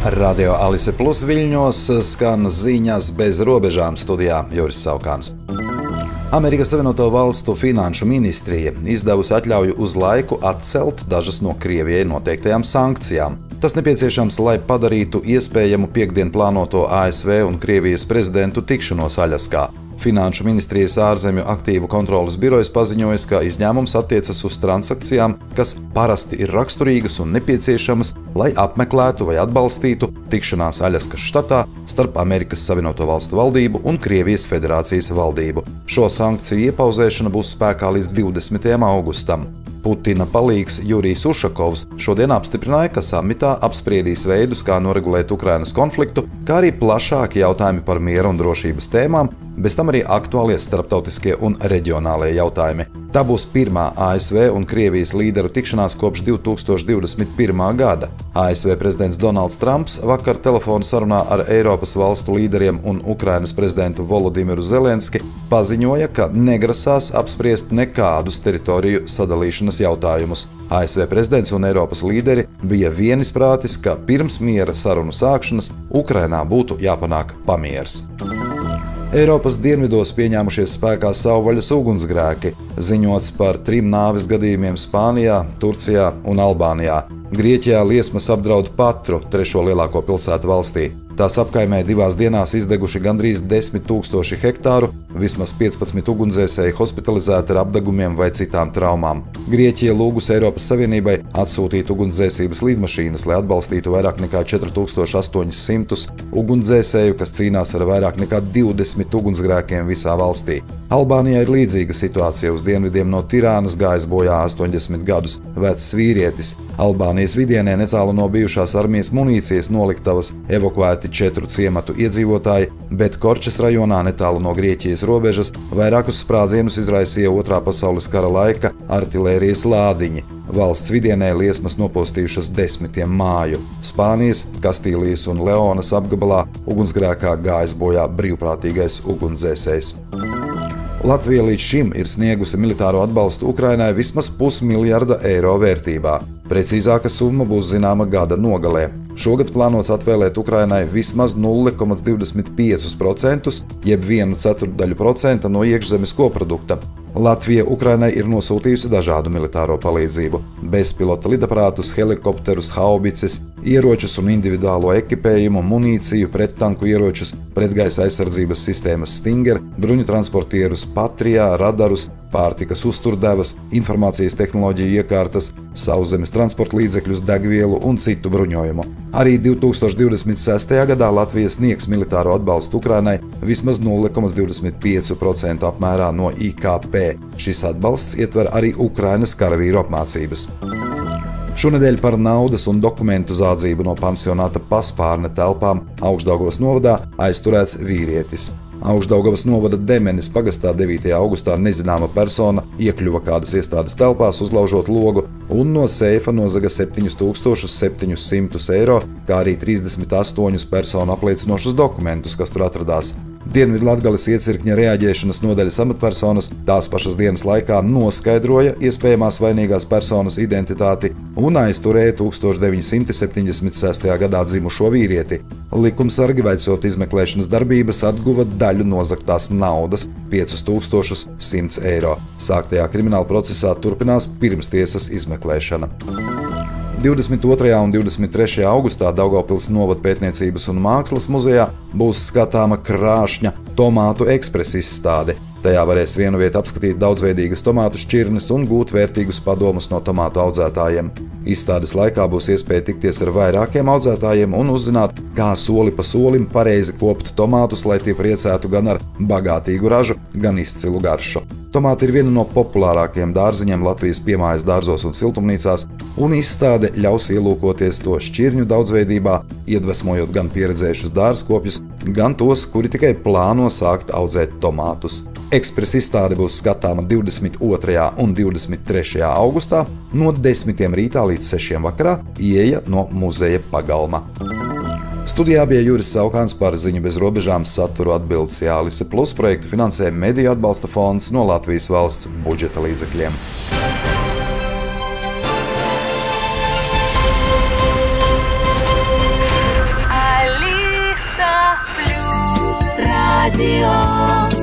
Radio Alise Plus Viļņos skan ziņas bez robežām, studijā Juris Saukāns. Amerikas Savienoto Valstu finanšu ministrija izdevusi atļauju uz laiku atcelt dažas no Krievijai noteiktajām sankcijām. Tas nepieciešams, lai padarītu iespējamu piektdien plānoto ASV un Krievijas prezidentu tikšanos Aļaskā. Finanšu ministrijas ārzemju aktīvu kontroles birojas paziņoja, ka izņēmums attiecas uz transakcijām, kas parasti ir raksturīgas un nepieciešamas, lai apmeklētu vai atbalstītu tikšanās Aļaskas štatā starp Amerikas Savienoto Valstu valdību un Krievijas Federācijas valdību. Šo sankciju iepauzēšana būs spēkā līdz 20. augustam. Putina palīgs Jurijs Ušakovs šodien apstiprināja, ka samitā apspriedīs veidus, kā noregulēt Ukrainas konfliktu, kā arī plašāki jautājumi par miera un drošības tēmām, bez tam arī aktuālie starptautiskie un reģionālie jautājumi. Tā būs pirmā ASV un Krievijas līderu tikšanās kopš 2021. gada. ASV prezidents Donalds Trumps vakar telefona sarunā ar Eiropas valstu līderiem un Ukrainas prezidentu Volodimiru Zelenski paziņoja, ka negrasās apspriest nekādus teritoriju sadalīšanas jautājumus. ASV prezidents un Eiropas līderi bija vienisprātis, ka pirms miera sarunu sākšanas Ukrainā būtu jāpanāk pamiers. Eiropas dienvidos pieņēmušies spēkā savvaļas ugunsgrēki, ziņots par 3 nāves gadījumiem Spānijā, Turcijā un Albānijā. Grieķijā liesmas apdraud Patru, 3. lielāko pilsētu valstī. Tās apkaimē 2 dienās izdeguši gandrīz 10 000 hektāru, vismaz 15 ugunsdzēsēji hospitalizēti ar apdegumiem vai citām traumām. Grieķija lūgusi Eiropas Savienībai atsūtīt ugunsdzēsības lidmašīnas, lai atbalstītu vairāk nekā 4800 ugunsdzēsēju, kas cīnās ar vairāk nekā 20 ugunsgrēkiem visā valstī. Albānijā ir līdzīga situācija. Uz dienvidiem no Tirānas gājis bojā 80 gadus vecs vīrietis. Albānijas vidienē netālu no bijušās armijas munīcijas noliktavas evakuēti 4 ciematu iedzīvotāji, bet Korčas rajonā netālu no Grieķijas robežas vairākus sprādzienus izraisīja 2. pasaules kara laika artilērijas lādiņi. Valsts vidienē liesmas nopostījušas 10 māju. Spānijas, Kastīlijas un Leonas apgabalā ugunsgrēkā gājis bojā brīvprātīgais ugunsdzēsējs. Latvija līdz šim ir sniegusi militāro atbalstu Ukrainai vismaz $500 miljonu vērtībā. Precīzāka summa būs zināma gada nogalē. Šogad plānots atvēlēt Ukrainai vismaz 0,25%, jeb 1/4% no iekšzemes koprodukta. Latvija Ukrainai ir nosūtījusi dažādu militāro palīdzību – bezpilota lidaparātus, helikopterus, haubices, ieročus un individuālo ekipējumu, munīciju, prettanku ieročus, pretgaisa aizsardzības sistēmas Stinger, bruņu transportierus Patrijā, radarus, pārtikas uzturdevas, informācijas tehnoloģiju iekārtas, sauszemes transporta līdzekļus, degvielu un citu bruņojumu. Arī 2026. gadā Latvija sniegs militāro atbalstu Ukrainai vismaz 0,25% apmērā no IKP. Šis atbalsts ietver arī Ukrainas karavīru apmācības. Šonedēļ par naudas un dokumentu zādzību no pansionāta Paspārne telpām Augšdaugavas novadā aizturēts vīrietis. Augšdaugavas novada Demenes pagastā 9. augustā nezināma persona iekļuva kādas iestādes telpās, uzlaužot logu un no seifa nozaga 7700 eiro, kā arī 38 personu apliecinošus dokumentus, kas tur atradās. Dienvidlatgales iecirkņa reaģēšanas nodaļas amatpersonas tās pašas dienas laikā noskaidroja iespējamās vainīgās personas identitāti un aizturēja 1976. gadā dzimušo vīrieti. Likumsargi veicot izmeklēšanas darbības atguva daļu nozagtās naudas – 5100 eiro. Sāktajā krimināla procesā turpinās pirmstiesas izmeklēšana. 22. un 23. augustā Daugavpils novada pētniecības un mākslas muzejā būs skatāma krāšņa tomātu ekspresa izstāde. Tajā varēs vienu vietu apskatīt daudzveidīgas tomātu šķirnes un gūt vērtīgus padomus no tomātu audzētājiem. Izstādes laikā būs iespēja tikties ar vairākiem audzētājiem un uzzināt, kā soli pa solim pareizi kopt tomātus, lai tie priecētu gan ar bagātīgu ražu, gan izcilu garšu. Tomāti ir viena no populārākajiem dārziņiem Latvijas piemājas dārzos un siltumnīcās, un izstāde ļaus ielūkoties to šķirņu daudzveidībā, iedvesmojot gan pieredzējušus dārzkopjus, gan tos, kuri tikai plāno sākt audzēt tomātus. Ekspresa izstāde būs skatāma 22. un 23. augustā no 10. rītā līdz 6. vakarā, ieeja no muzeja pagalma. Studijā bija Juris Saukāns, par ziņu bez robežām saturu atbildes Alise Plus projektu finansē Mediju atbalsta fonds no Latvijas valsts budžeta līdzekļiem. Radio.